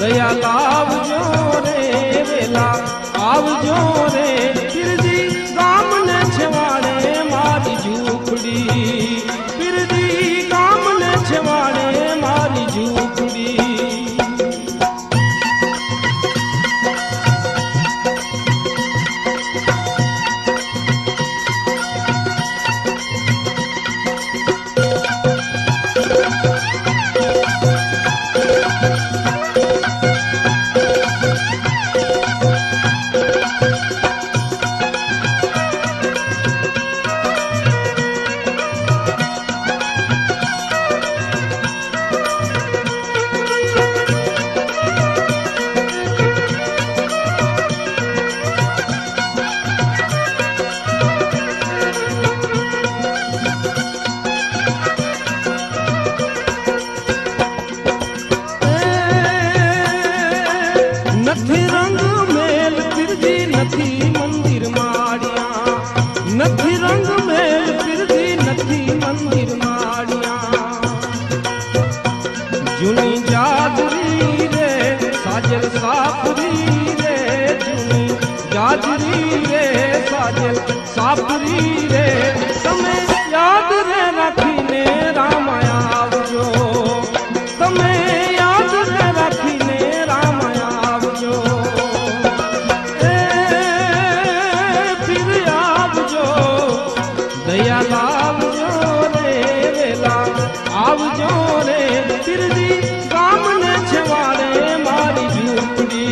दया लावजो रे वेला आवजो रे पीरजी गाम ने छवाड़े मारी झूपड़ी पीरजी गाम ने छवाड़े मारी झूपड़ी नथी रंग मेल पीरजी नथी मंदिर माड़िया नथी रंग मेल पीरजी नथी मंदिर माड़िया जूनी जादरी रे साजल सापरी रे जूनी जादरी रे साजल सापरी रे तमे याद रे राखीने राम आवजो तमे याद रे राखीने राम दया लावजो रे वेला आवजो रे पीरजी गाम ने छवाड़े मारी झूपड़ी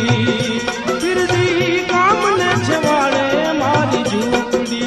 पीरजी गाम ने छवाड़े मारी झूपड़ी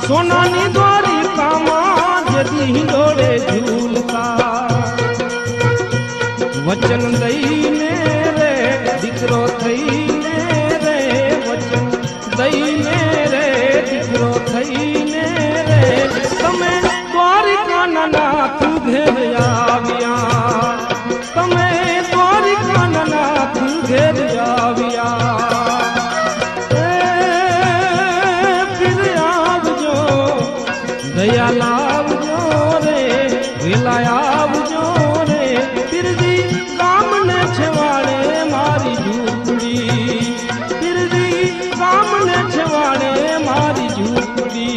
सोनानी द्वारिका मां जदी हिंडोड़े झूलता वचन दई ने रे दिकरो थई ने रे वचन दई ने रे दिकरो थई ने रे तमे द्वारिका नाथ घेर आविया तमे द्वारिका नाथ घेर आविया दया लावजो रे वेला आवजो रे पीरजी गाम ने छवाड़े मारी झूपड़ी पीरजी गाम ने छवाड़े मारी झूपड़ी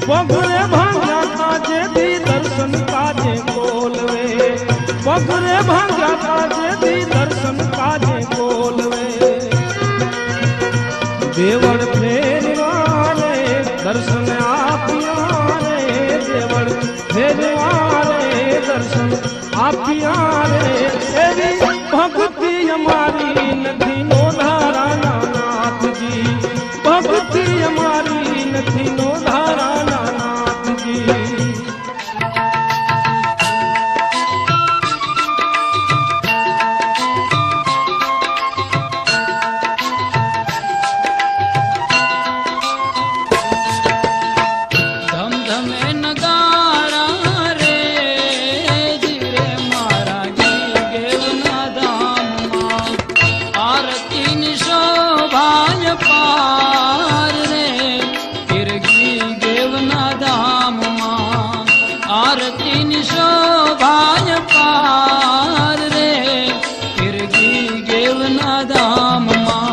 पगरे भांगा काजे दी दर्शन काजे बोलवे पगरे भांगा काजे दी दर्शन काजे बोलवे देवड़ फेरवारे दर्शन आपिया रे देवड़ फेरवारे दर्शन आपिया रे एवी भक्ति हमारी नथी नो धारा नाथ जी भक्ति हमारी नथी नो धारा धम धमे नगारा रे जी पार रे फिरगी देवना धाम मां आरती नि शोभा पार रे फिरगी देवना धाम मां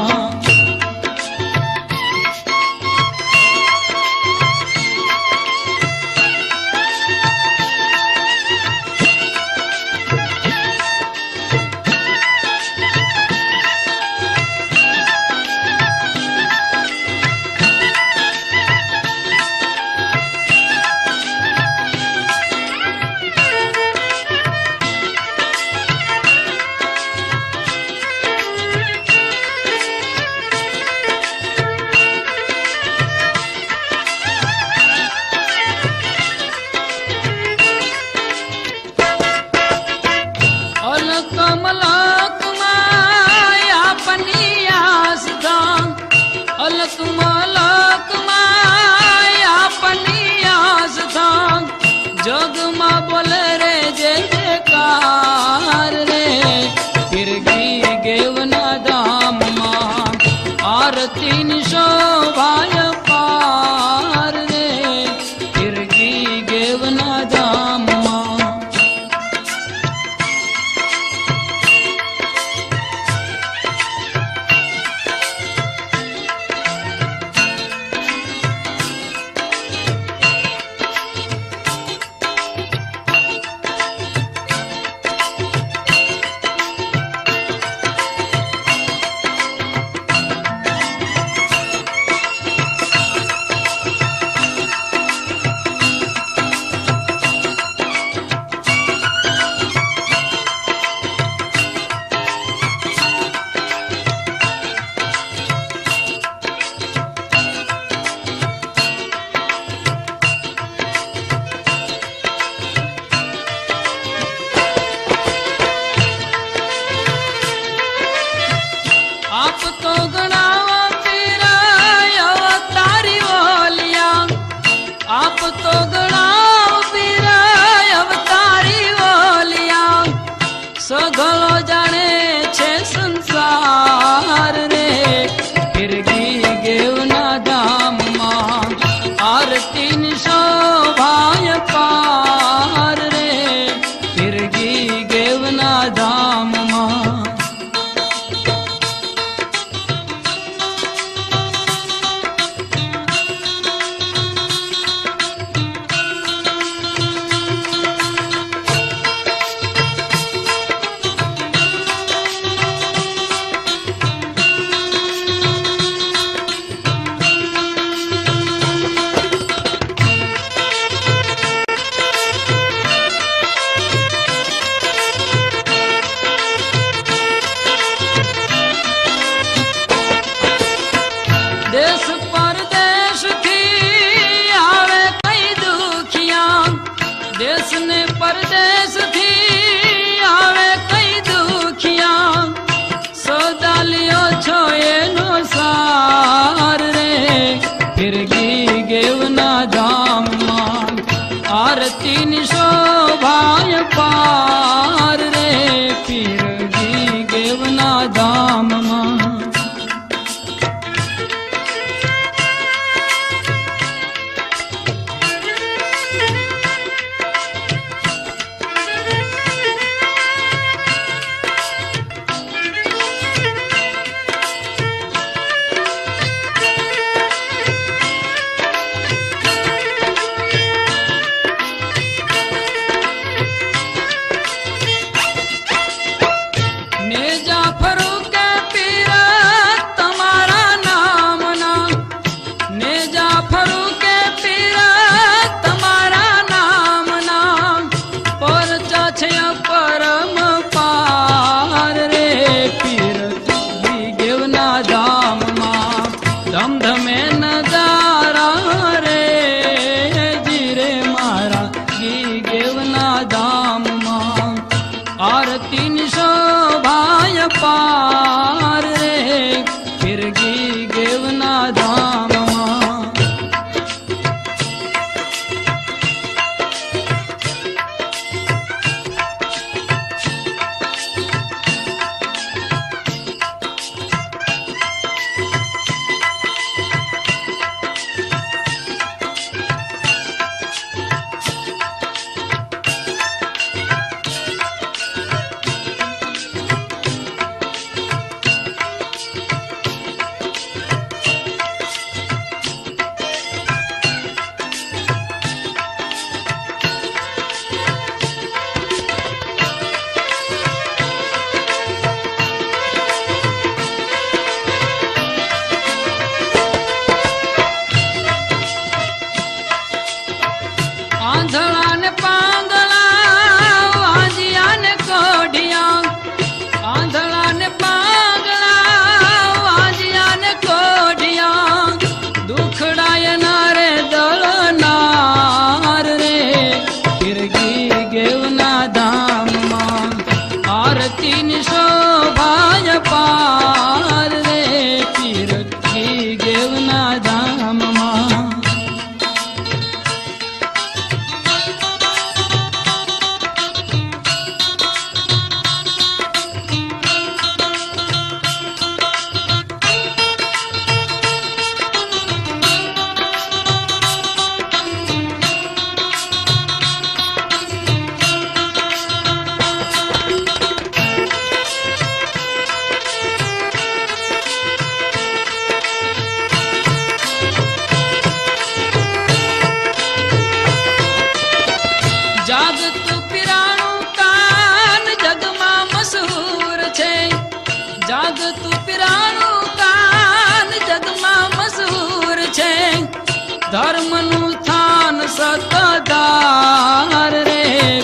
ધર્મનું સ્થાન સતધાર રે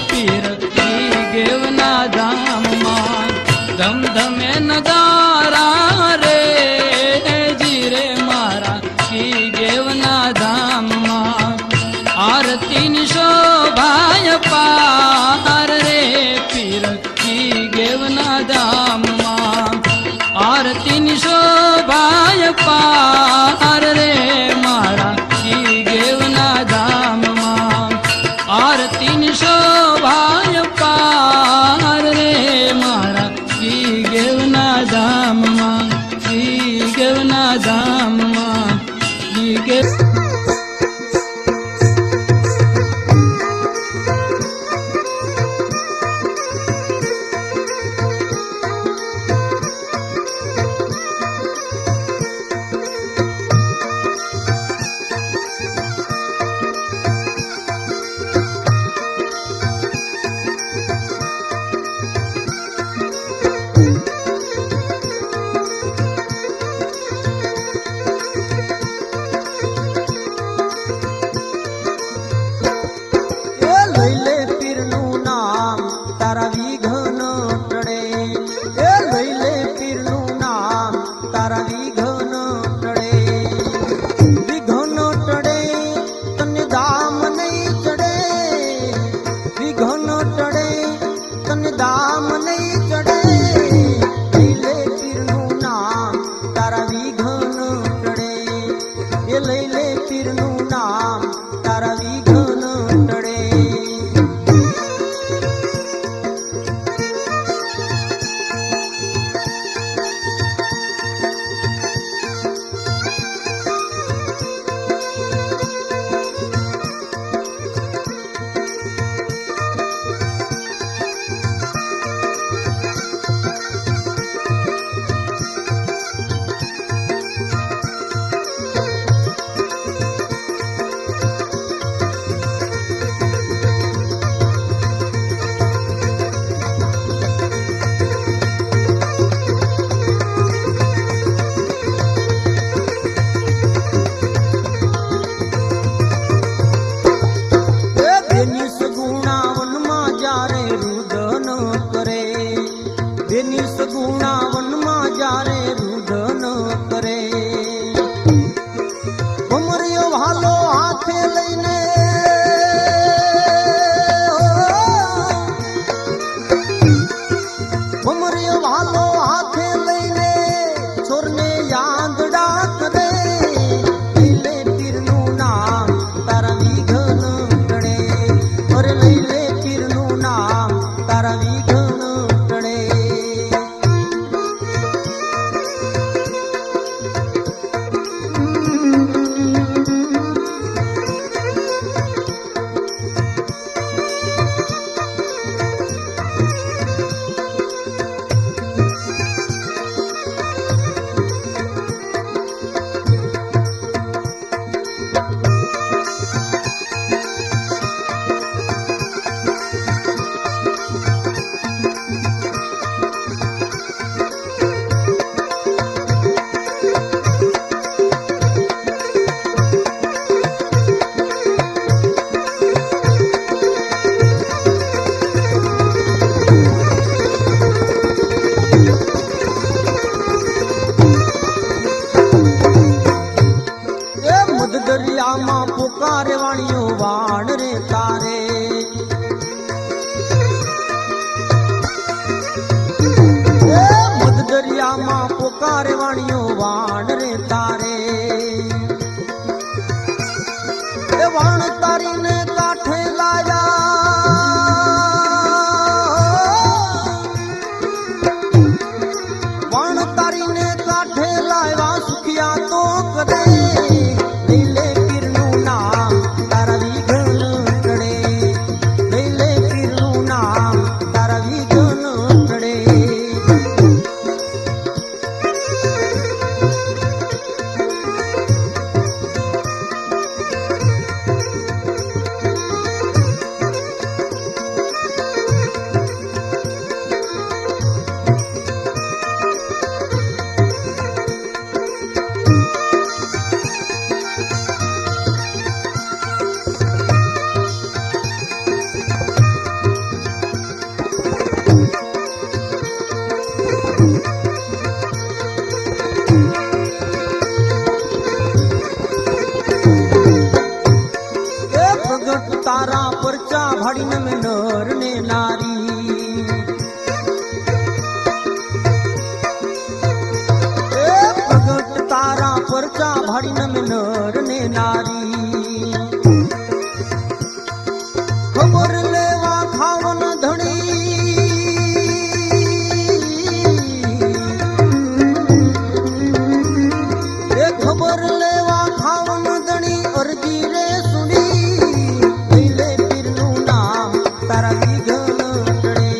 પીર કી ગેવના ધામમાં ધમધમે નગારા રે જીરે મારા કી ગેવના ધામમાં આરતીની શોભાય પાર રે પીર કી ગેવના ધામમાં આરતીની શોભાય પાર રે મારા કી ગેવના ધામમાં આરતીની શોભાય પાર રે મારા કી ગેવના ધામમાં કી ગેવના ધામમાં કી ગેવ सुखिया तो करे नीले पीर नु नाम तारा वी घन नर ने नारी खबर लेवा खावन धणी ए खबर लेवा खावन धणी अरजी रे सुनी लैले पीरनु नाम तारा विघन टळे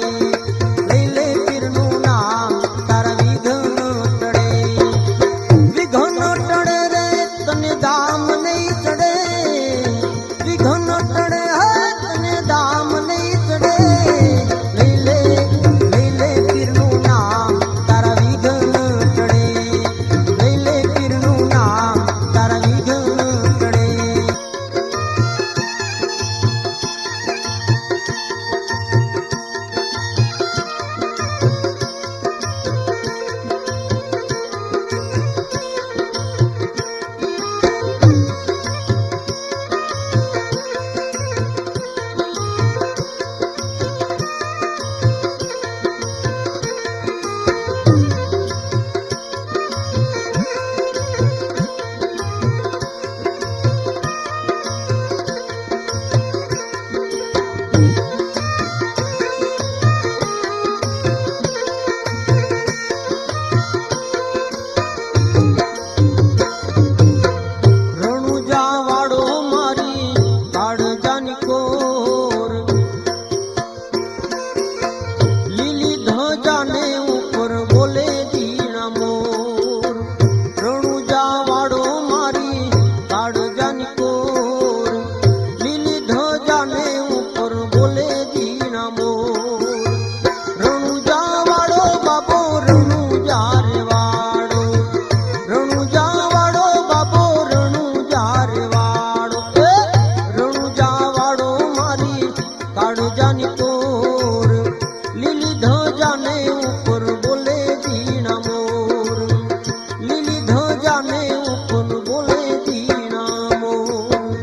लैले पीरनु नाम तारा विघन टळे विघन टळे रे तने दाम नहीं चढ़े विघन टळे है तने दाम नहीं चढ़े लैले लैले पीरनु नाम तारा विघन टळे लैले पीरनु नाम तारा विघन टळे रણુજા વાળો મારી કાળજાની કોર લીલી ધજાને ઉપર બોલે ઝીણા મોર રણુજા વાળો મારી કાળજાની કોર લીલી ધજાને ઉપર બોલે ઝીણા મોર રણુજા વાળો બાબો રણુજા રે વાળો રણુજા વાળો બાબો રણુજા રે વાળો રણુજા વાળો મારી કાળજાની કોર લીલી ધજાને ઉપર બોલે ઝીણા મોર લીલી ધજાને ઉપર બોલે ઝીણા મોર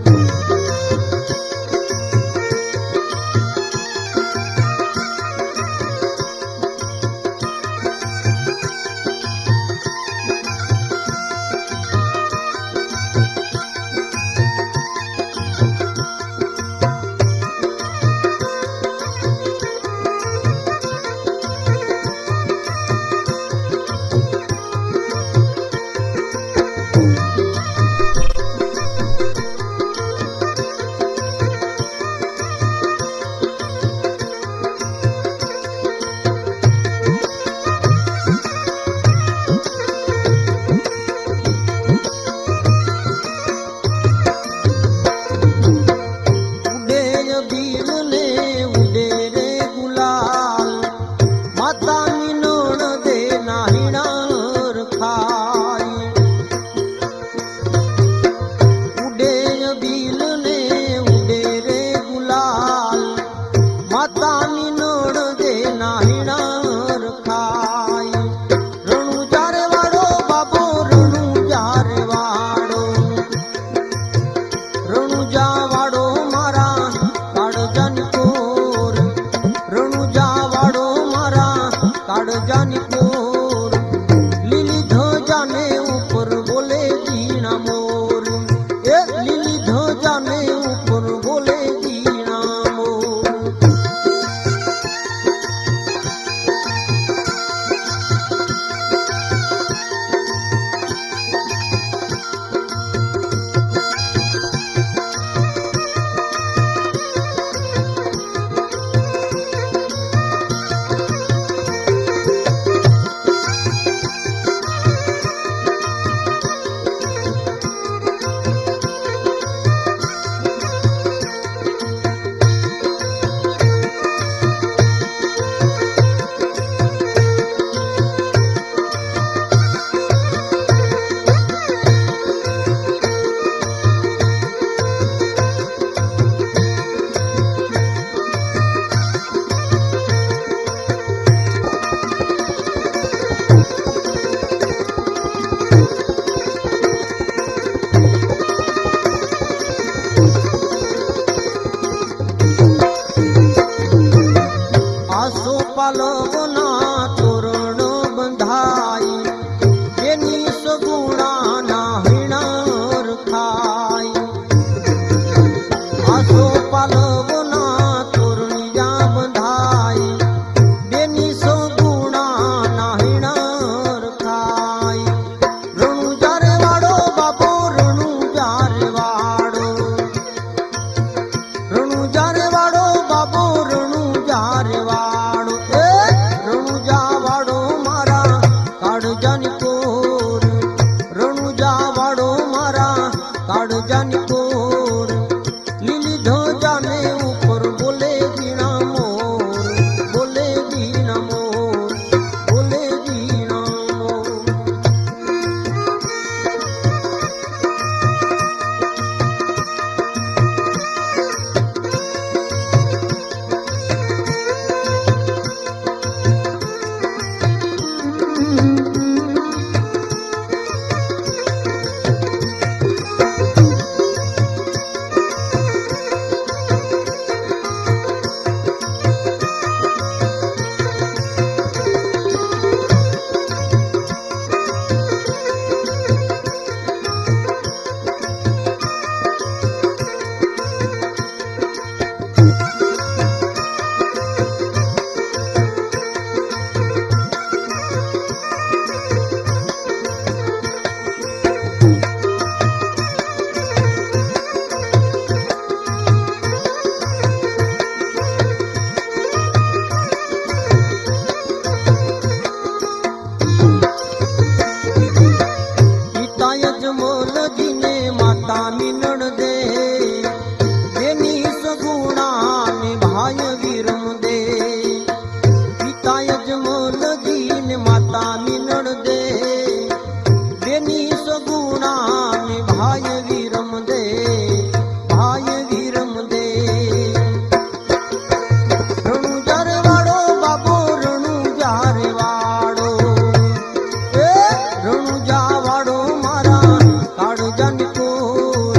વાળો મારા કાળજાની કોર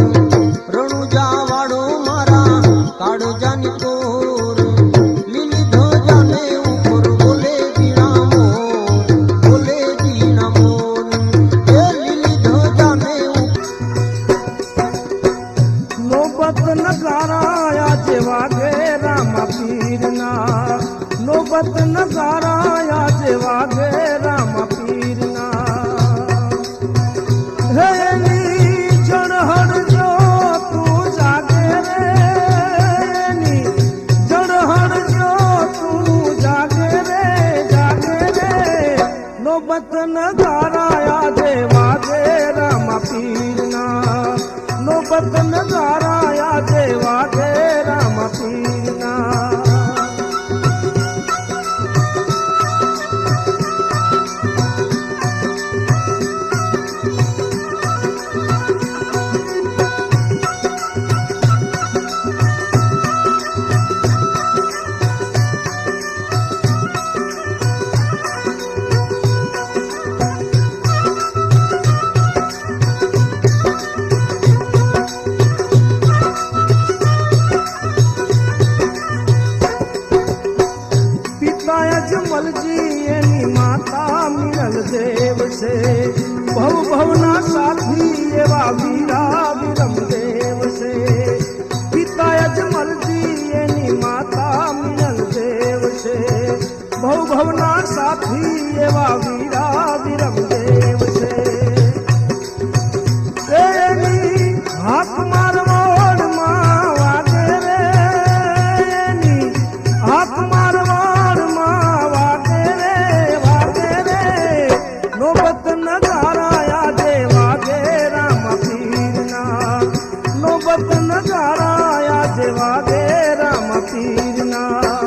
રણુજા વાળો મારા કાળજાની કોર લીલી ધજાને ઉપર બોલે વીણા મોર એ લીલી ધજાને નોબત નગારાયા જેવા ગે રામા પીરના નોબત નગારાયા જેવા ગે રામા પીરના હેની જળહળ જો તું જાગે રે એની જળહળ જો તું જાગે રે નોબત નગારાયા જેવા ગે રામા પીરના નોબત નગારાયા જેવા ગે રામા પીરના અજમલજી એની માતા મિનલ દેવ છે ભવ ભવના સાથી એવા વીરા વિરમ દેવ છે પિતા અજમલજી એની માતા મિનલ દેવ છે ભવ ભવના સાથી એવા વીરા વિરમ દેવ છે એની હાથ મારવાડમાં વાગે રે એની હાથ નોબત નગારાયા જેવા ગે રામા પીરના નોબત નગારાયા જેવા ગે રામા પીરના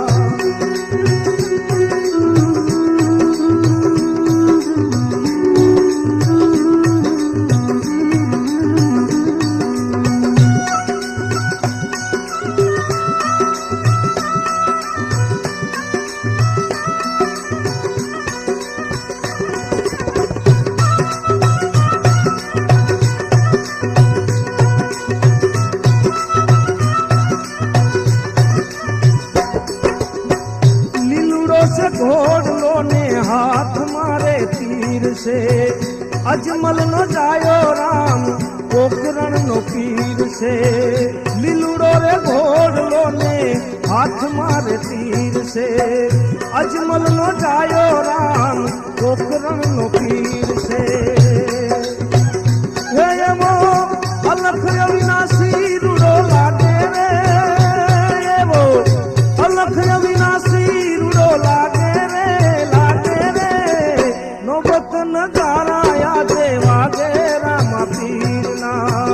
ઘોડલો ને હાથ મારે તીર છે અજમલ નો જાયો રામ પોકરણ નો પીર છે લીલુડો રે ઘોડલો ને હાથ મારે તીર છે અજમલ નો જાયો રામ પોકરણ નો પીર છે હે એવો અલખ અવિનાશી રૂડો લાગે રે એવો અલખ અવિનાશી રૂડો લાગે નોબત નગારાયા જેવા ગે રામા પીરના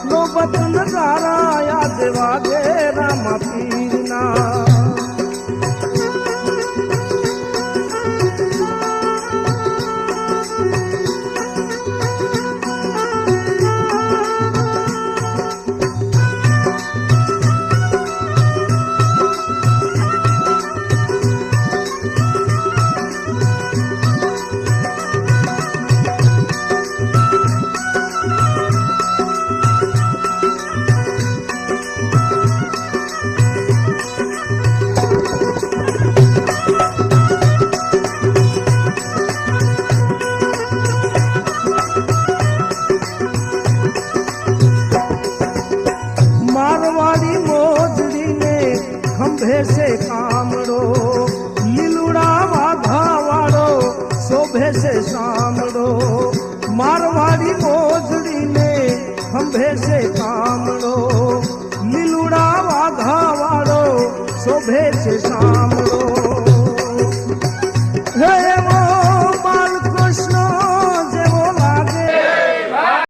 નોબત નગારાયા જેવા ગે રામા પીરના ખંભે છે કામડો લીલુડા વાઘા વાળો શોભે છે સામડો મારવાડી મોજડીને ખંભે છે કામડો લીલુડા વાઘા વાળો શોભે છે સામડો